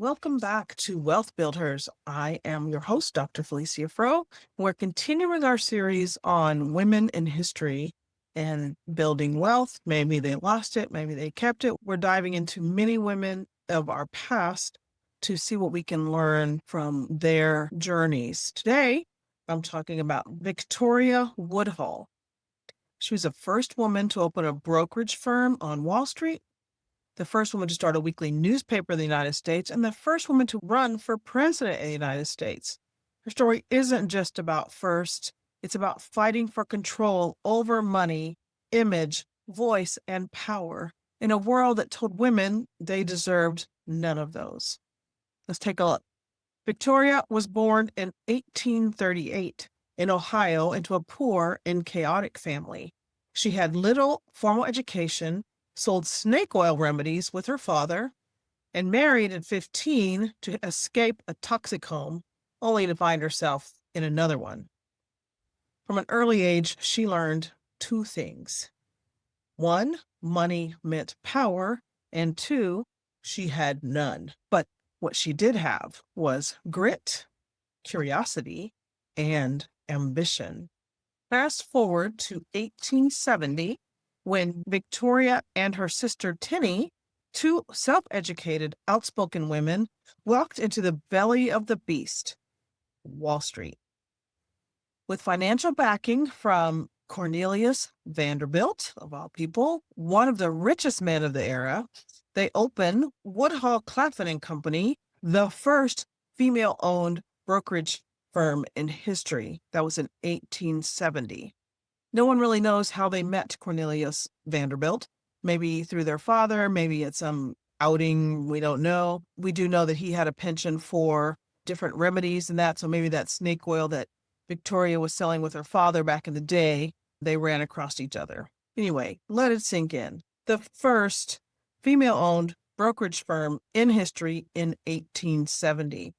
Welcome back to Wealth Builders. I am your host, Dr. Felicia Fro. We're continuing our series on women in history and building wealth. Maybe they lost it, maybe they kept it. We're diving into many women of our past to see what we can learn from their journeys. Today, I'm talking about Victoria Woodhull. She was the first woman to open a brokerage firm on Wall Street, the first woman to start a weekly newspaper in the United States, and the first woman to run for president in the United States. Her story isn't just about first, it's about fighting for control over money, image, voice, and power in a world that told women they deserved none of those. Let's take a look. Victoria was born in 1838 in Ohio into a poor and chaotic family. She had little formal education, sold snake oil remedies with her father, and married at 15 to escape a toxic home, only to find herself in another one. From an early age, she learned two things. One, money meant power, and two, she had none. But what she did have was grit, curiosity, and ambition. Fast forward to 1870, when Victoria and her sister Tinny, two self-educated, outspoken women, walked into the belly of the beast, Wall Street. With financial backing from Cornelius Vanderbilt, of all people, one of the richest men of the era, they opened Woodhull Claflin and Company, the first female-owned brokerage firm in history. That was in 1870. No one really knows how they met Cornelius Vanderbilt, maybe through their father, maybe at some outing, we don't know. We do know that he had a penchant for different remedies and that, so maybe that snake oil that Victoria was selling with her father back in the day, they ran across each other. Anyway, let it sink in. The first female-owned brokerage firm in history in 1870.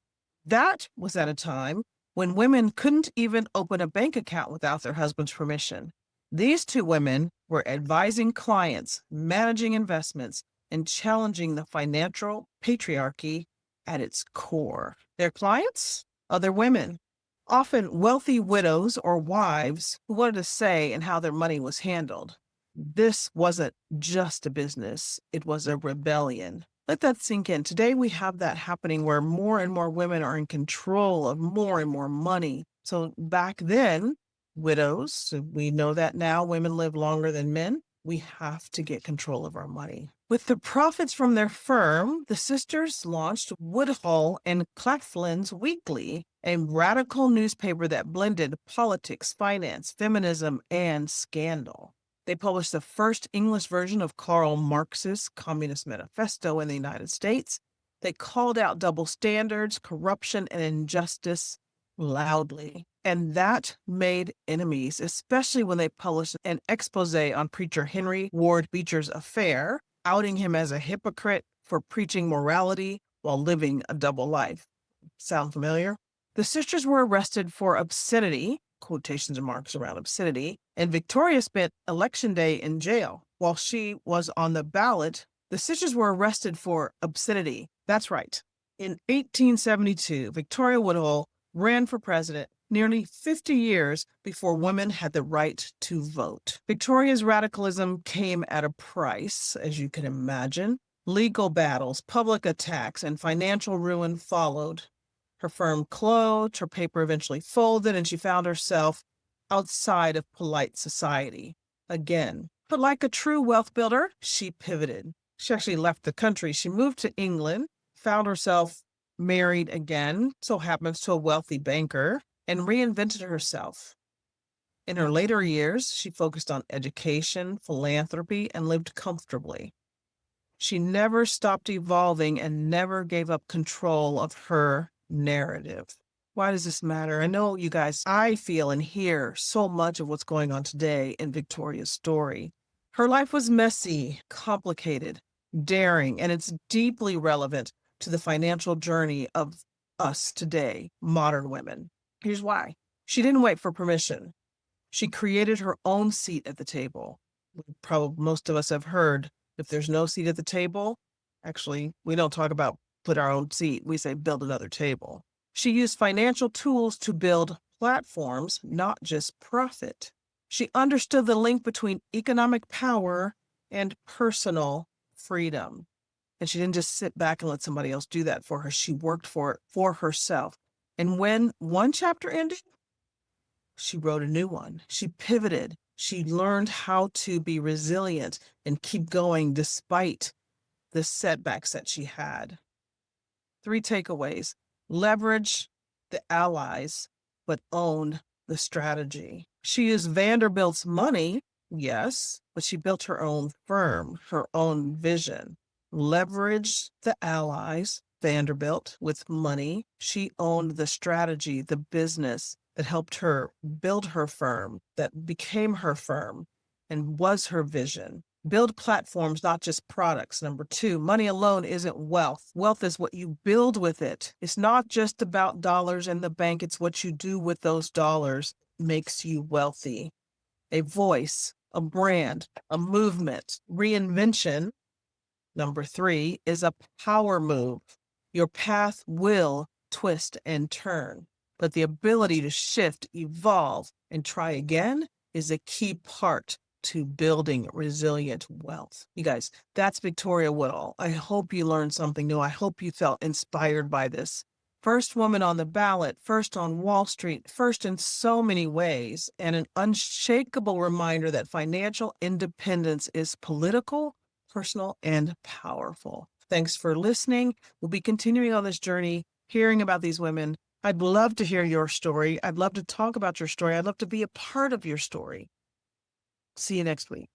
That was at a time when women couldn't even open a bank account without their husband's permission. These two women were advising clients, managing investments, and challenging the financial patriarchy at its core. Their clients? Other women, often wealthy widows or wives who wanted a say in how their money was handled. This wasn't just a business, it was a rebellion. Let that sink in. Today, we have that happening where more and more women are in control of more and more money. So back then, widows, we know that now women live longer than men. We have to get control of our money. With the profits from their firm, the sisters launched Woodhull and Claflin's Weekly, a radical newspaper that blended politics, finance, feminism, and scandal. They published the first English version of Karl Marx's Communist Manifesto in the United States. They called out double standards, corruption, and injustice loudly. And that made enemies, especially when they published an expose on preacher Henry Ward Beecher's affair, outing him as a hypocrite for preaching morality while living a double life. Sound familiar? The sisters were arrested for obscenity, quotations and marks around obscenity, and Victoria spent election day in jail. While she was on the ballot, the sisters were arrested for obscenity. That's right. In 1872, Victoria Woodhull ran for president nearly 50 years before women had the right to vote. Victoria's radicalism came at a price, as you can imagine. Legal battles, public attacks, and financial ruin followed. Her firm closed, her paper eventually folded, and she found herself outside of polite society again. But like a true wealth builder, she pivoted. She actually left the country. She moved to England, found herself married again, so happens to a wealthy banker, and reinvented herself. In her later years, she focused on education, philanthropy, and lived comfortably. She never stopped evolving and never gave up control of her narrative. Why does this matter? I know you guys, I feel and hear so much of what's going on today in Victoria's story. Her life was messy, complicated, daring, and it's deeply relevant to the financial journey of us today, modern women. Here's why. She didn't wait for permission. She created her own seat at the table. Probably most of us have heard, if there's no seat at the table, actually, we don't talk about put our own seat. We say build another table. She used financial tools to build platforms, not just profit. She understood the link between economic power and personal freedom. And she didn't just sit back and let somebody else do that for her. She worked for it for herself. And when one chapter ended, she wrote a new one. She pivoted. She learned how to be resilient and keep going despite the setbacks that she had. 3 takeaways: leverage the allies, but own the strategy. She used Vanderbilt's money, yes, but she built her own firm, her own vision. Leverage the allies, Vanderbilt, with money. She owned the strategy, the business that helped her build her firm, that became her firm and was her vision. Build platforms, not just products. Number 2, money alone isn't wealth. Wealth is what you build with it. It's not just about dollars in the bank. It's what you do with those dollars makes you wealthy. A voice, a brand, a movement. Reinvention, number 3, is a power move. Your path will twist and turn, but the ability to shift, evolve, and try again is a key part to building resilient wealth. You guys, that's Victoria Woodhull. I hope you learned something new. I hope you felt inspired by this. First woman on the ballot, first on Wall Street, first in so many ways, and an unshakable reminder that financial independence is political, personal, and powerful. Thanks for listening. We'll be continuing on this journey, hearing about these women. I'd love to hear your story. I'd love to talk about your story. I'd love to be a part of your story. See you next week.